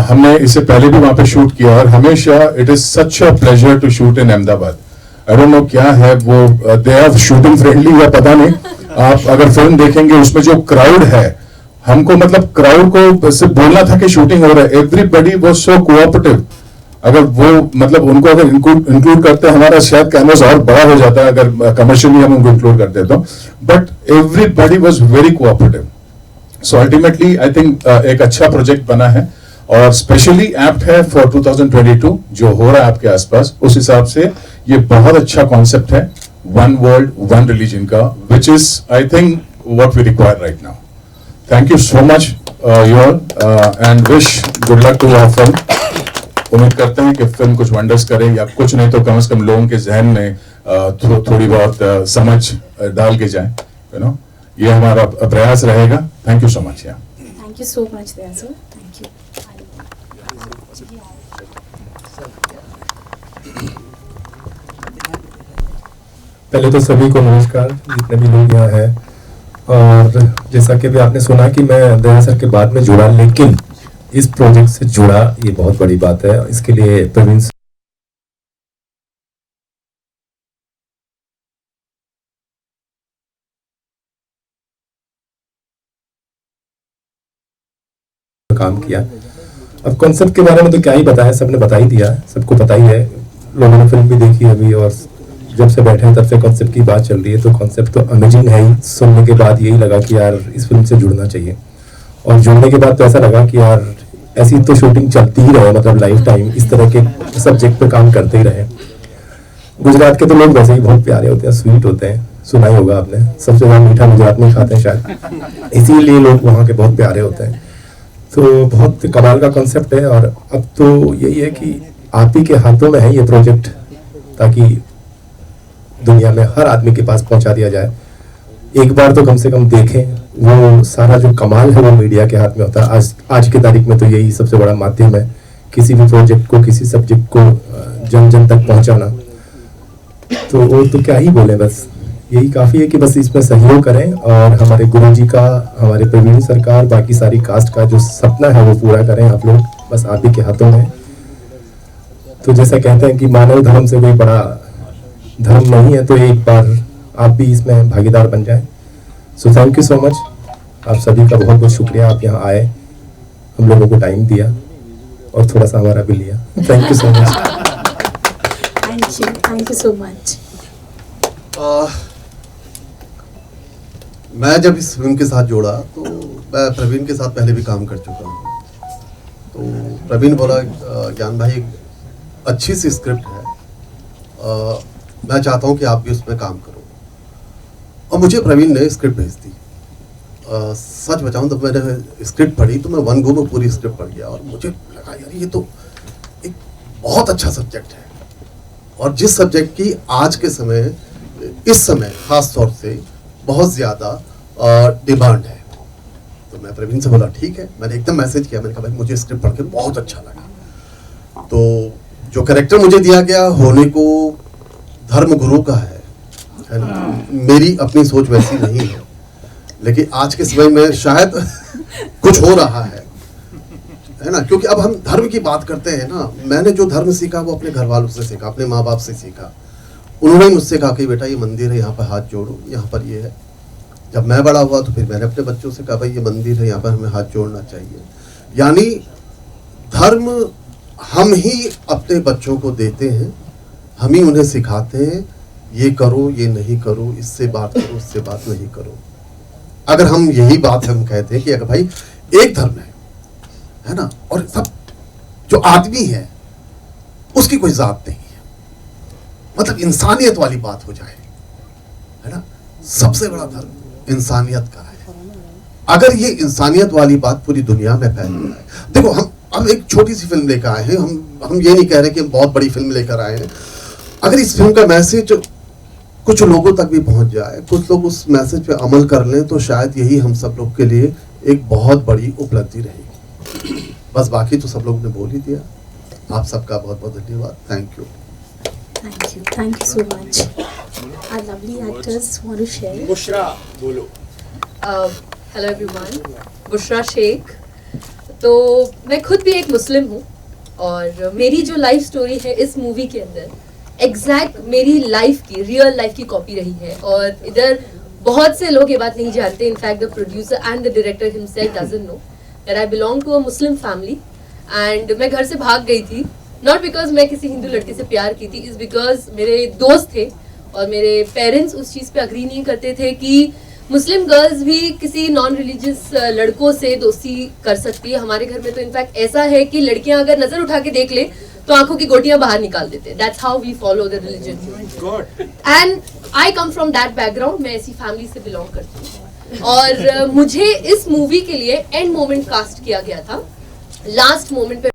हमने इससे पहले भी वहां पे शूट किया और हमेशा it is such a pleasure to shoot in Ahmedabad. I don't know क्या है वो, दे आर शूटिंग फ्रेंडली या पता नहीं। आप अगर फिल्म देखेंगे उसमें जो क्राउड है, हमको मतलब क्राउड को सिर्फ बोलना था कि शूटिंग हो रहा है, एवरीबडी वाज सो कोऑपरेटिव। अगर वो मतलब उनको अगर इंक्लूड करते हमारा शायद कैनवस और बड़ा हो जाता है अगर कमर्शियली हम उनको इंक्लूड करते तो। But everybody was very cooperative. So ultimately I think एक अच्छा प्रोजेक्ट बना है और स्पेशली एप्ट है फॉर 2022 जो हो रहा है आपके आसपास। उस हिसाब से ये बहुत अच्छा कॉन्सेप्ट है, वन वर्ल्ड वन रिलीजन का, which is I think what we require right now. Thank you so much you all and wish good luck to our film. उम्मीद करते हैं कि फिल्म कुछ वंडर्स करे, या कुछ नहीं तो कम से कम लोगों के जहन में थोड़ी बहुत समझ डाल के जाए। ये हमारा प्रयास रहेगा। Thank you so much. Thank you so much Daya sir, thank you. पहले तो सभी को नमस्कार, जितने भी लोग यहाँ हैं। और जैसा कि भी आपने सुना कि मैं दया सर के बाद में जुड़ा, लेकिन इस प्रोजेक्ट से जुड़ा ये बहुत बड़ी बात है। इसके लिए प्रवीण काम किया। अब कॉन्सेप्ट के बारे में तो क्या ही बताया, सबने बता ही दिया, सबको पता ही है। लोगों ने फिल्म भी देखी अभी और जब से बैठे हैं तब से कॉन्सेप्ट की बात चल रही है। तो कॉन्सेप्ट तो अमेजिंग है ही। सुनने के बाद यही लगा कि यार इस फिल्म से जुड़ना चाहिए। और जुड़ने के बाद तो ऐसा लगा कि यार ऐसी तो शूटिंग चलती ही रहे, मतलब लाइफ टाइम इस तरह के सब्जेक्ट पे काम करते ही रहे। गुजरात के तो लोग वैसे ही बहुत प्यारे होते हैं, स्वीट होते हैं, सुना ही होगा आपने। सबसे ज़्यादा मीठा गुजरात में खाते हैं शायद, इसीलिए लोग वहाँ के बहुत प्यारे होते हैं। तो बहुत कमाल का कॉन्सेप्ट है और अब तो यही है कि आप ही के हाथों में है ये प्रोजेक्ट, ताकि दुनिया में हर आदमी के पास पहुंचा दिया जाए। एक बार तो कम से कम देखें, वो सारा जो कमाल है वो मीडिया के हाथ में होता है। आज की तारीख में तो यही सबसे बड़ा माध्यम है, किसी भी प्रोजेक्ट को, किसी सब्जेक्ट को जन जन तक पहुंचाना। तो वो तो क्या ही बोले, बस यही काफ़ी है कि बस इसमें सहयोग करें और हमारे गुरुजी का, हमारे प्रवीण सरकार, बाकी सारी कास्ट का जो सपना है वो पूरा करें आप लोग, बस आप ही के हाथों में। तो जैसा कहते हैं कि मानव धर्म से कोई बड़ा धर्म नहीं है, तो एक बार आप भी इसमें भागीदार बन जाएं। So thank you so much, आप सभी का बहुत बहुत शुक्रिया, आप यहाँ आए, हम लोगों को टाइम दिया और थोड़ा सा हमारा भी लिया। Thank you so much. Thank you so much. मैं जब इस फिल्म के साथ जोड़ा तो मैं प्रवीण के साथ पहले भी काम कर चुका हूँ। तो प्रवीण बोला, ज्ञान भाई अच्छी सी स्क्रिप्ट है, मैं चाहता हूँ कि आप भी उसमें काम करो। और मुझे प्रवीण ने स्क्रिप्ट भेज दी। सच बताऊँ तो मैंने स्क्रिप्ट पढ़ी तो मैं वन गो में पूरी स्क्रिप्ट पढ़ गया और मुझे लगा यार ये तो एक बहुत अच्छा सब्जेक्ट है, और जिस सब्जेक्ट की आज के समय, इस समय खास तौर से बहुत ज़्यादा डिमांड है। तो मैं प्रवीण से बोला ठीक है, मैंने एकदम मैसेज किया, मैंने कहा भाई मुझे स्क्रिप्ट पढ़ के बहुत अच्छा लगा। तो जो कैरेक्टर मुझे दिया गया होने को धर्मगुरु का है ना, मेरी अपनी सोच वैसी नहीं है, लेकिन आज के समय में शायद कुछ हो रहा है ना, क्योंकि अब हम धर्म की बात करते हैं ना। मैंने जो धर्म सीखा वो अपने घर वालों से सीखा, अपने माँ बाप से सीखा। उन्होंने मुझसे कहा कि बेटा ये मंदिर है, यहाँ पर हाथ जोड़ो, यहाँ पर ये है। जब मैं बड़ा हुआ तो फिर मैंने अपने बच्चों से कहा भाई ये मंदिर है, यहाँ पर हमें हाथ जोड़ना चाहिए। यानी धर्म हम ही अपने बच्चों को देते हैं, हम ही उन्हें सिखाते हैं, ये करो, ये नहीं करो, इससे बात करो, उससे बात नहीं करो। अगर हम यही बात हम कहते हैं कि अगर भाई एक धर्म है ना, और सब जो आदमी है उसकी कोई जात नहीं है, मतलब इंसानियत वाली बात हो जाए, है ना। सबसे बड़ा धर्म इंसानियत का है। अगर ये इंसानियत वाली बात पूरी दुनिया में फैल रहा है, देखो हम एक छोटी सी फिल्म लेकर आए हैं, हम ये नहीं कह रहे कि हम बहुत बड़ी फिल्म लेकर आए हैं। अगर इस फिल्म का मैसेज कुछ लोगों तक भी पहुंच जाए, कुछ लोग उस मैसेज पे अमल कर लें, तो शायद यही हम सब लोग के लिए एक बहुत बड़ी उपलब्धि रहेगी। बस बाकी तो सब लोग ने बोल ही दिया। आप सबका बहुत बहुत धन्यवाद। Thank you. Thank you so much. Our lovely actors want to share. Bushra बोलो। Hello everyone, Bushra Sheikh. तो मैं खुद भी एक मुस्लिम हूँ और मेरी जो लाइफ स्टोरी है इस मूवी के अंदर एग्जैक्ट मेरी लाइफ की, रियल लाइफ की कॉपी रही है। और इधर बहुत से लोग ये बात नहीं जानते, in fact the producer and the director himself doesn't know that I belong to a Muslim family. And मैं घर से भाग गई थी, नॉट बिकॉज मैं किसी हिंदू लड़के से प्यार की थी, इज बिकॉज मेरे दोस्त थे और मेरे पेरेंट्स उस चीज़ पे अग्री नहीं करते थे कि मुस्लिम गर्ल्स भी किसी नॉन रिलीजियस लड़कों से दोस्ती कर सकती है। हमारे घर में तो इनफैक्ट ऐसा है कि लड़कियां अगर नजर उठा के देख ले तो आंखों की गोटियां बाहर निकाल देते हैं। That's how we follow the religion and I come from that background. मैं ऐसी फैमिली से बिलोंग करती हूँ और मुझे इस मूवी के लिए एंड मोमेंट कास्ट किया गया था। लास्ट मोमेंट पे